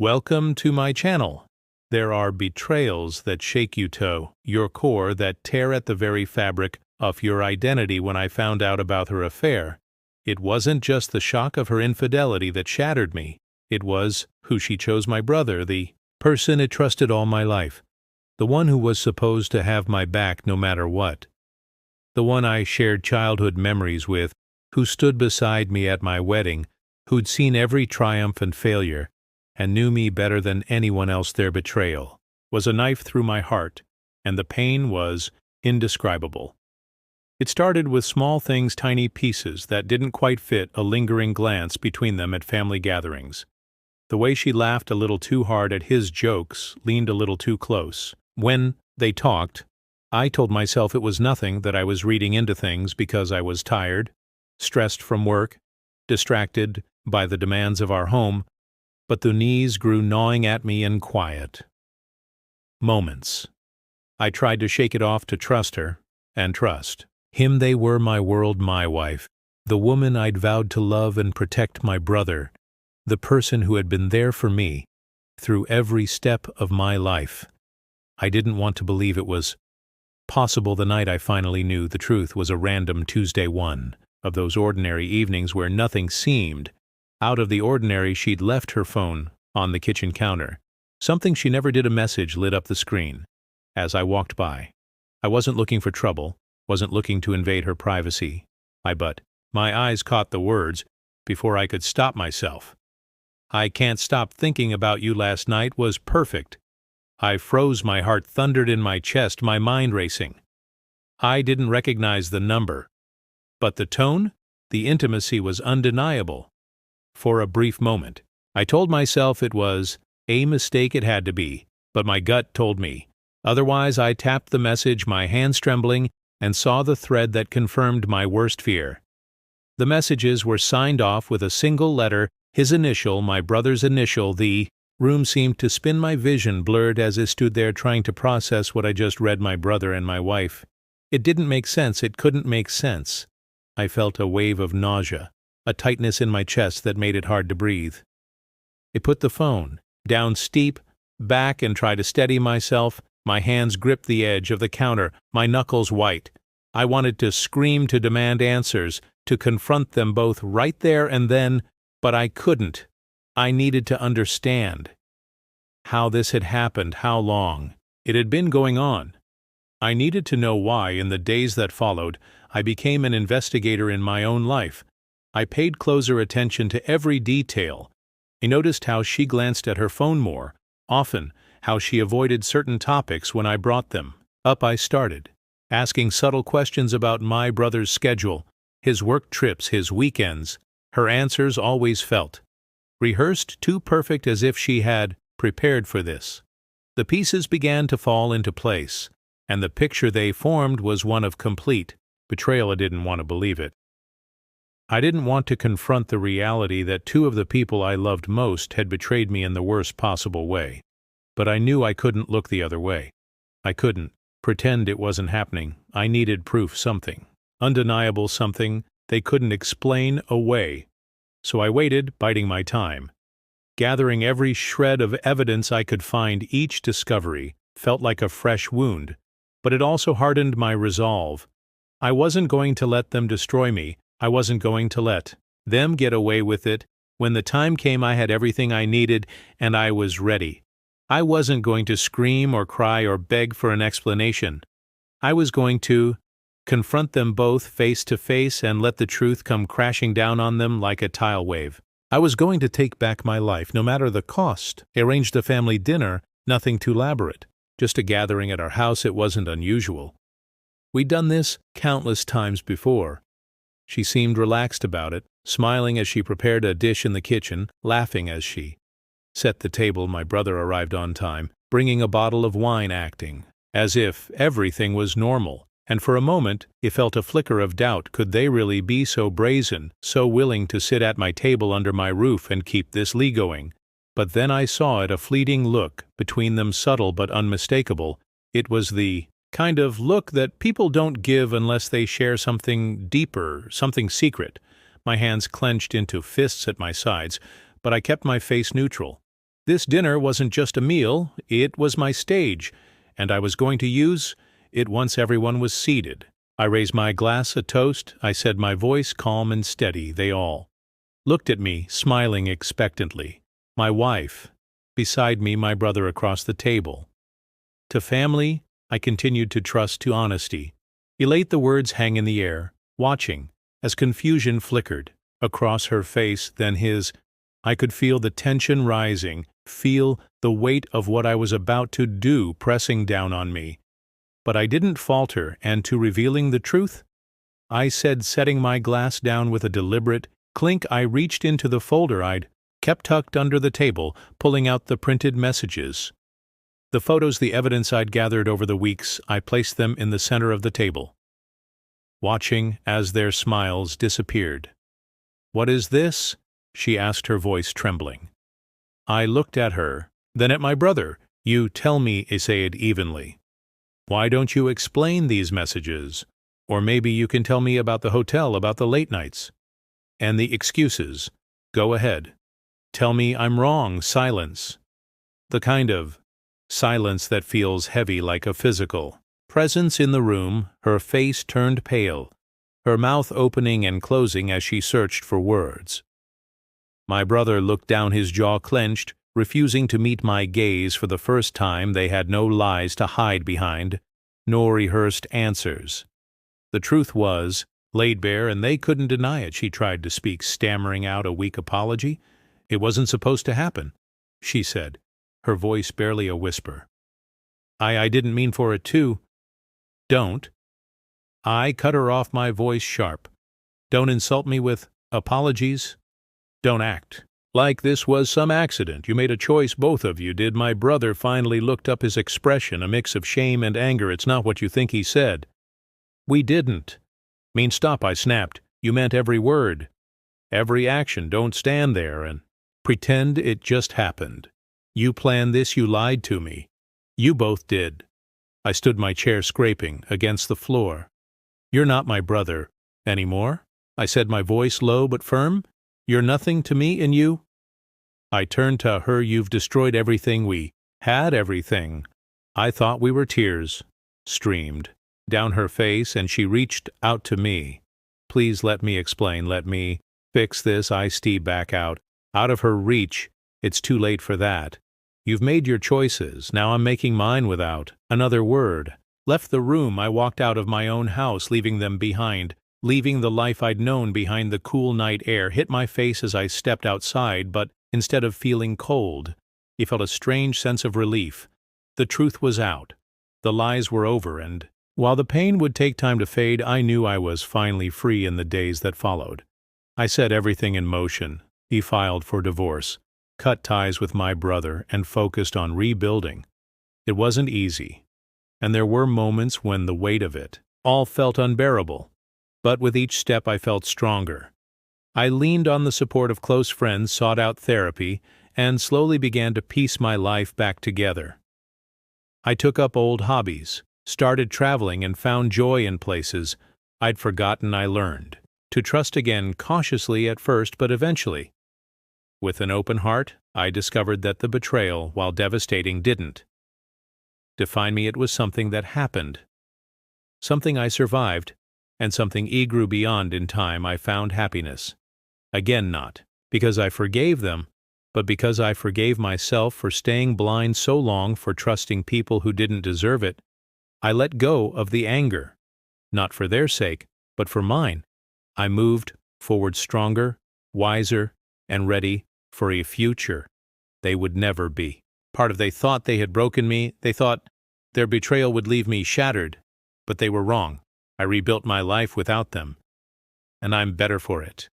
Welcome to my channel. There are betrayals that shake you to your core, that tear at the very fabric of your identity. When I found out about her affair, it wasn't just the shock of her infidelity that shattered me. It was who she chose: my brother, the person I trusted all my life, the one who was supposed to have my back no matter what, the one I shared childhood memories with, who stood beside me at my wedding, who'd seen every triumph and failure, and knew me better than anyone else. Their betrayal was a knife through my heart, and the pain was indescribable. It started with small things, tiny pieces that didn't quite fit, a lingering glance between them at family gatherings, the way she laughed a little too hard at his jokes, leaned a little too close. When they talked, I told myself it was nothing, that I was reading into things because I was tired, stressed from work, distracted by the demands of our home. But the knees grew gnawing at me in quiet moments. I tried to shake it off, to trust her, and trust him. They were my world, my wife, the woman I'd vowed to love and protect, my brother, the person who had been there for me through every step of my life. I didn't want to believe it was possible. The night I finally knew the truth was a random Tuesday, one of those ordinary evenings where nothing seemed out of the ordinary. She'd left her phone on the kitchen counter, something she never did. A message lit up the screen as I walked by. I wasn't looking for trouble, wasn't looking to invade her privacy. But my eyes caught the words before I could stop myself. "I can't stop thinking about you. Last night was perfect." I froze, my heart thundered in my chest, my mind racing. I didn't recognize the number, but the tone, the intimacy was undeniable. For a brief moment, I told myself it was a mistake. It had to be, but my gut told me otherwise. I tapped the message, my hands trembling, and saw the thread that confirmed my worst fear. The messages were signed off with a single letter, his initial, my brother's initial. The room seemed to spin, my vision blurred as I stood there trying to process what I just read. My brother and my wife. It didn't make sense. It couldn't make sense. I felt a wave of nausea, a tightness in my chest that made it hard to breathe. I put the phone down, steep back, and tried to steady myself. My hands gripped the edge of the counter, my knuckles white. I wanted to scream, to demand answers, to confront them both right there and then, but I couldn't. I needed to understand how this had happened, how long it had been going on. I needed to know why. In the days that followed, I became an investigator in my own life. I paid closer attention to every detail. I noticed how she glanced at her phone more often, how she avoided certain topics when I brought them up. I started asking subtle questions about my brother's schedule, his work trips, his weekends. Her answers always felt rehearsed, too perfect, as if she had prepared for this. The pieces began to fall into place, and the picture they formed was one of complete betrayal. I didn't want to believe it. I didn't want to confront the reality that two of the people I loved most had betrayed me in the worst possible way. But I knew I couldn't look the other way. I couldn't pretend it wasn't happening. I needed proof, something undeniable, something they couldn't explain away. So I waited, biding my time, gathering every shred of evidence I could find. Each discovery felt like a fresh wound, but it also hardened my resolve. I wasn't going to let them destroy me. I wasn't going to let them get away with it. When the time came, I had everything I needed, and I was ready. I wasn't going to scream or cry or beg for an explanation. I was going to confront them both face to face and let the truth come crashing down on them like a tidal wave. I was going to take back my life, no matter the cost. I arranged a family dinner, nothing too elaborate, just a gathering at our house. It wasn't unusual. We'd done this countless times before. She seemed relaxed about it, smiling as she prepared a dish in the kitchen, laughing as she set the table. My brother arrived on time, bringing a bottle of wine, acting as if everything was normal. And for a moment, it felt a flicker of doubt. Could they really be so brazen, so willing to sit at my table under my roof and keep this lie going? But then I saw it, a fleeting look between them, subtle but unmistakable. It was the kind of look that people don't give unless they share something deeper, something secret. My hands clenched into fists at my sides, but I kept my face neutral. This dinner wasn't just a meal, it was my stage, and I was going to use it once everyone was seated. I raised my glass a toast, I said, my voice calm and steady. They all looked at me, smiling expectantly. My wife, beside me, my brother across the table. To family, I continued to trust to honesty. Elate the words hang in the air, watching, as confusion flickered across her face, then his. I could feel the tension rising, feel the weight of what I was about to do pressing down on me. But I didn't falter, and to revealing the truth, I said, setting my glass down with a deliberate clink. I reached into the folder I'd kept tucked under the table, pulling out the printed messages. The photos, the evidence I'd gathered over the weeks, I placed them in the center of the table, watching as their smiles disappeared. "What is this?" she asked, her voice trembling. I looked at her, then at my brother. "You tell me," I said evenly. "Why don't you explain these messages? Or maybe you can tell me about the hotel, about the late nights. And the excuses. Go ahead. Tell me I'm wrong." Silence. The kind of silence that feels heavy, like a physical presence in the room. Her face turned pale, her mouth opening and closing as she searched for words. My brother looked down, his jaw clenched, refusing to meet my gaze. For the first time, they had no lies to hide behind, nor rehearsed answers. The truth was laid bare, and they couldn't deny it. She tried to speak, stammering out a weak apology. "It wasn't supposed to happen," she said, her voice barely a whisper. I didn't mean for it to." "Don't." I cut her off, my voice sharp. "Don't insult me with apologies. Don't act like this was some accident. You made a choice, both of you did." My brother finally looked up, his expression a mix of shame and anger. "It's not what you think," he said. "We didn't mean stop," I snapped. "You meant every word, every action. Don't stand there and pretend it just happened. You planned this, you lied to me. You both did." I stood, my chair scraping against the floor. "You're not my brother anymore," I said, my voice low but firm. "You're nothing to me, and you—" I turned to her. "You've destroyed everything we had, everything I thought we were." Tears streamed down her face, and she reached out to me. "Please let me explain, let me fix this." I stepped back out of her reach. "It's too late for that. You've made your choices, now I'm making mine." Without another word, left the room. I walked out of my own house, leaving them behind, leaving the life I'd known behind. The cool night air hit my face as I stepped outside, but instead of feeling cold, I felt a strange sense of relief. The truth was out. The lies were over, and while the pain would take time to fade, I knew I was finally free. In the days that followed, I set everything in motion. He filed for divorce, cut ties with my brother, and focused on rebuilding. It wasn't easy, and there were moments when the weight of it all felt unbearable. But with each step I felt stronger. I leaned on the support of close friends, sought out therapy, and slowly began to piece my life back together. I took up old hobbies, started traveling, and found joy in places I'd forgotten. I learned to trust again, cautiously at first, but eventually. With an open heart, I discovered that the betrayal, while devastating, didn't define me. It was something that happened, something I survived, and something I grew beyond. In time, I found happiness. Again, not because I forgave them, but because I forgave myself for staying blind so long, for trusting people who didn't deserve it. I let go of the anger, not for their sake, but for mine. I moved forward stronger, wiser, and ready for a future they would never be part of. They thought they had broken me. They thought their betrayal would leave me shattered, but they were wrong. I rebuilt my life without them, and I'm better for it.